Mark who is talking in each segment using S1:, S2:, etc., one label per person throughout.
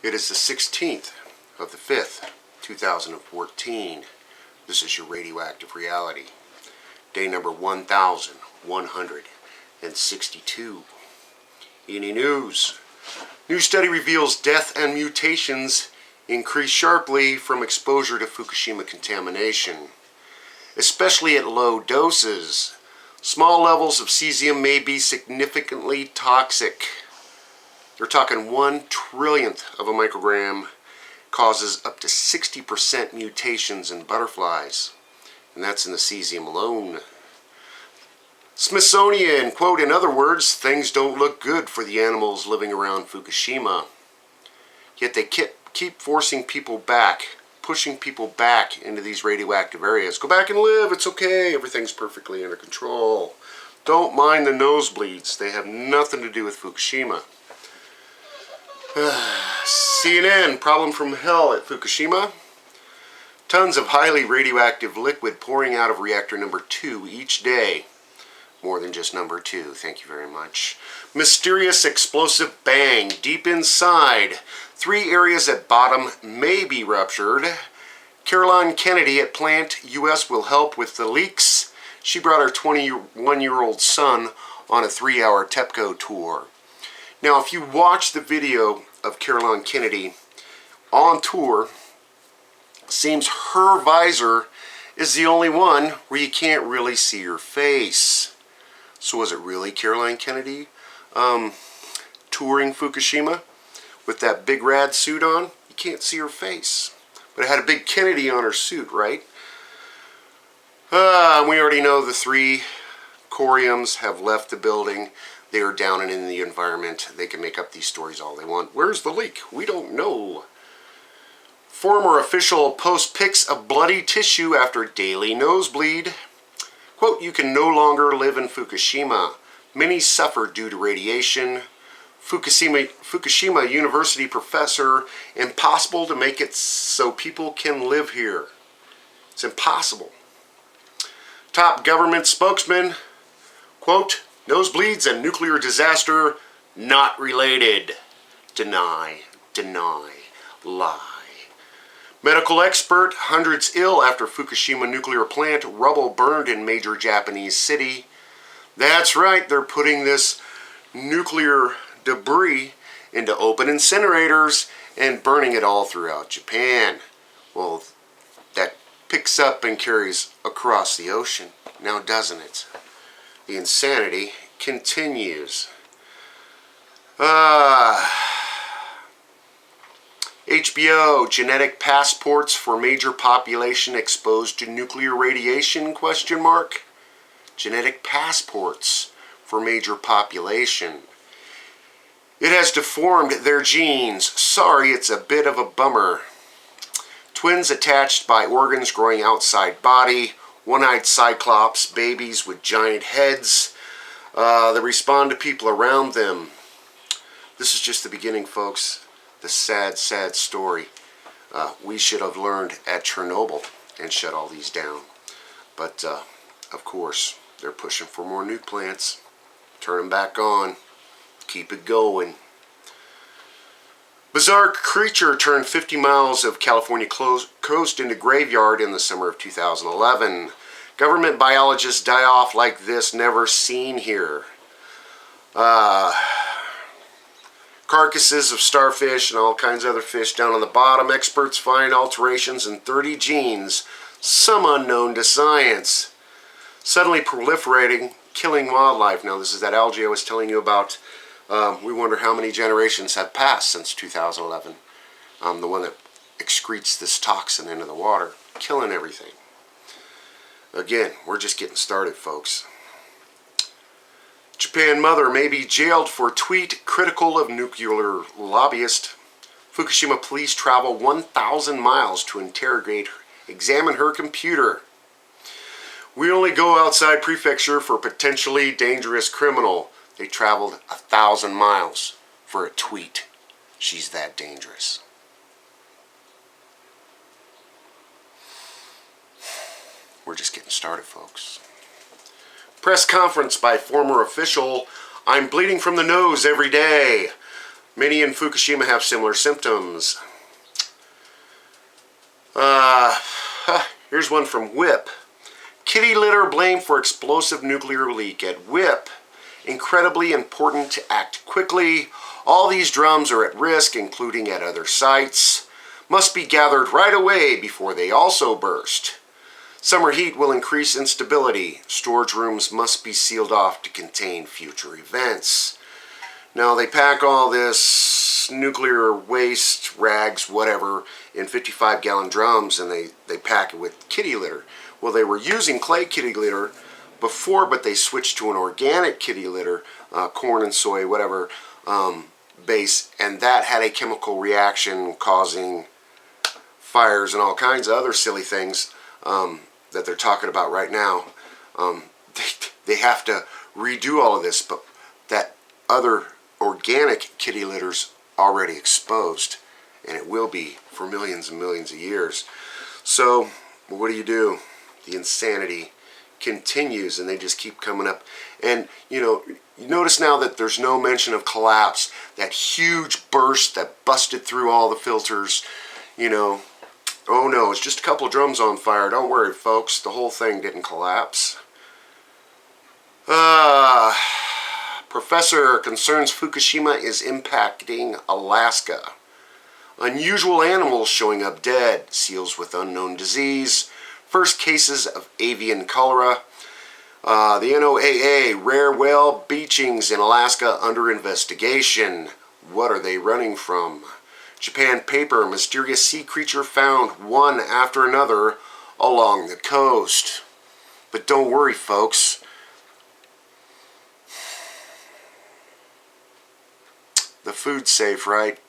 S1: It is the 16th of the 5th, 2014. This is your Radioactive Reality. Day number 1162. Any news? New study reveals death and mutations increase sharply from exposure to Fukushima contamination, especially at low doses. Small levels of cesium may be significantly toxic. They're talking 1/1,000,000th of a microgram causes up to 60% mutations in butterflies. And that's in the cesium alone. Smithsonian, quote, in other words, things don't look good for the animals living around Fukushima. Yet they keep forcing people back, pushing people back into these radioactive areas. Go back and live, it's okay, everything's perfectly under control. Don't mind the nosebleeds, they have nothing to do with Fukushima. CNN, problem from hell at Fukushima. Tons of highly radioactive liquid pouring out of reactor number 2 each day. More than just number 2, thank you very much. Mysterious explosive bang deep inside. 3 areas at bottom may be ruptured. Caroline Kennedy at plant US will help with the leaks. She brought her 21-year-old son on a 3-hour TEPCO tour. Now, if you watch the video of Caroline Kennedy on tour, seems her visor is the only one where you can't really see her face. So was it really Caroline Kennedy touring Fukushima with that big rad suit on? You can't see her face. But it had a big Kennedy on her suit, right? We already know the 3 coriums have left the building. They are down and in the environment. They can make up these stories all they want. Where's the leak? We don't know. Former official posts pics of bloody tissue after daily nosebleed. Quote, you can no longer live in Fukushima. Many suffer due to radiation. Fukushima University professor, impossible to make it so people can live here. It's impossible. Top government spokesman, quote, nosebleeds and nuclear disaster not related. Deny, lie. Medical expert, hundreds ill after Fukushima nuclear plant, rubble burned in major Japanese city. That's right, they're putting this nuclear debris into open incinerators and burning it all throughout Japan. Well, that picks up and carries across the ocean, now doesn't it? The insanity continues. HBO, genetic passports for major population exposed to nuclear radiation, question mark? Genetic passports for major population. It has deformed their genes. Sorry, it's a bit of a bummer. Twins attached by organs growing outside body. One-eyed cyclops, babies with giant heads. They respond to people around them. This is just the beginning, folks. The sad, sad story. We should have learned at Chernobyl and shut all these down. But, of course, they're pushing for more nuke plants. Turn them back on. Keep it going. Bizarre creature turned 50 miles of California coast into graveyard in the summer of 2011. Government biologists die off like this, never seen here. Carcasses of starfish and all kinds of other fish down on the bottom. Experts find alterations in 30 genes, some unknown to science. Suddenly proliferating, killing wildlife. Now, this is that algae I was telling you about. We wonder how many generations have passed since 2011. The one that excretes this toxin into the water, killing everything. Again, we're just getting started, folks. Japan mother may be jailed for tweet critical of nuclear lobbyist. Fukushima police travel 1,000 miles to examine her computer. We only go outside prefecture for potentially dangerous criminal. They traveled 1,000 miles for a tweet. She's that dangerous. We're just getting started, folks. Press conference by former official. I'm bleeding from the nose every day. Many in Fukushima have similar symptoms. Here's one from WHIP. Kitty litter blamed for explosive nuclear leak at WHIP. Incredibly important to act quickly. All these drums are at risk, including at other sites. Must be gathered right away before they also burst. Summer heat will increase instability. Storage rooms must be sealed off to contain future events. Now they pack all this nuclear waste, rags, whatever, in 55-gallon drums, and they pack it with kitty litter. Well, they were using clay kitty litter before, but they switched to an organic kitty litter, corn and soy, whatever, base, and that had a chemical reaction causing fires and all kinds of other silly things that they're talking about right now. They have to redo all of this, but that other organic kitty litter's already exposed, and it will be for millions and millions of years. So what do? The insanity continues, and they just keep coming up. And you notice now that there's no mention of collapse. That huge burst that busted through all the filters, oh no, it's just a couple of drums on fire. Don't worry, folks, the whole thing didn't collapse. Professor concerns Fukushima is impacting Alaska. Unusual animals showing up dead. Seals with unknown disease. First cases of avian cholera. The NOAA, rare whale beachings in Alaska under investigation. What are they running from? Japan paper, mysterious sea creature found one after another along the coast. But don't worry, folks. The food's safe, right?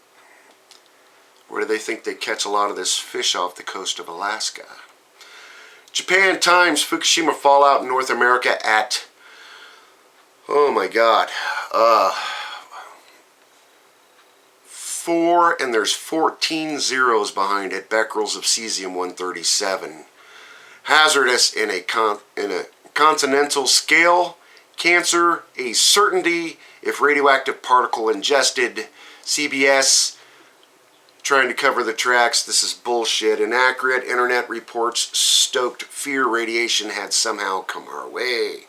S1: Where do they think they catch a lot of this fish off the coast of Alaska? Japan Times, Fukushima fallout in North America at, oh my God, 4, and there's 14 zeros behind it, becquerels of cesium-137. Hazardous in a continental scale. Cancer, a certainty if radioactive particle ingested. CBS, trying to cover the tracks. This is bullshit. Inaccurate. Internet reports stoked fear radiation had somehow come our way.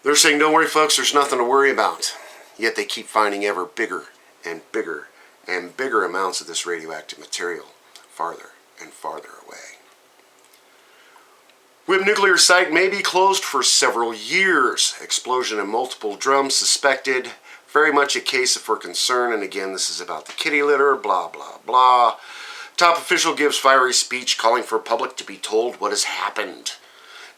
S1: They're saying, don't worry, folks, there's nothing to worry about. Yet they keep finding ever bigger and bigger and bigger amounts of this radioactive material farther and farther away. WHIP nuclear site may be closed for several years. Explosion in multiple drums suspected. Very much a case for concern, and again, this is about the kitty litter, blah, blah, blah. Top official gives fiery speech calling for public to be told what has happened.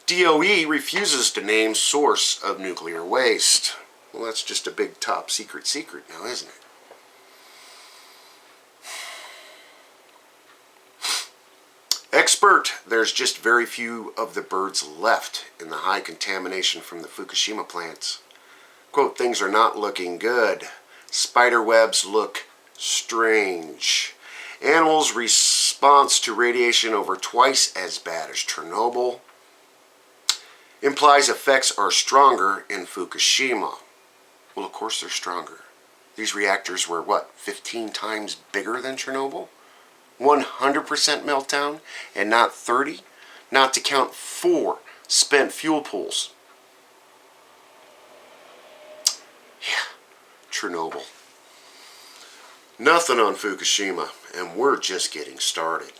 S1: DOE refuses to name source of nuclear waste. Well, that's just a big top secret now, isn't it? Expert, there's just very few of the birds left in the high contamination from the Fukushima plants. Quote, things are not looking good. Spider webs look strange. Animals' response to radiation over twice as bad as Chernobyl. Implies effects are stronger in Fukushima. Well, of course they're stronger. These reactors were, 15 times bigger than Chernobyl? 100% meltdown and not 30? Not to count 4 spent fuel pools. Yeah, Chernobyl. Nothing on Fukushima, and we're just getting started.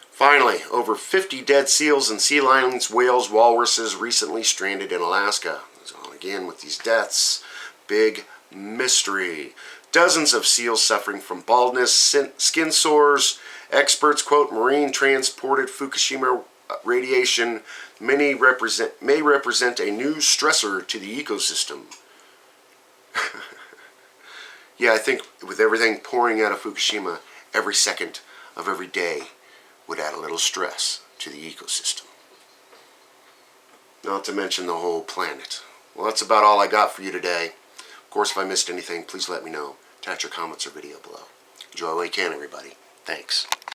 S1: Finally, over 50 dead seals and sea lions, whales, walruses recently stranded in Alaska. So again, with these deaths, big mystery. Dozens of seals suffering from baldness, skin sores. Experts quote, marine transported Fukushima radiation may represent a new stressor to the ecosystem. Yeah, I think with everything pouring out of Fukushima, every second of every day would add a little stress to the ecosystem. Not to mention the whole planet. Well, that's about all I got for you today. Of course, if I missed anything, please let me know. Attach your comments or video below. Enjoy while you can, everybody. Thanks.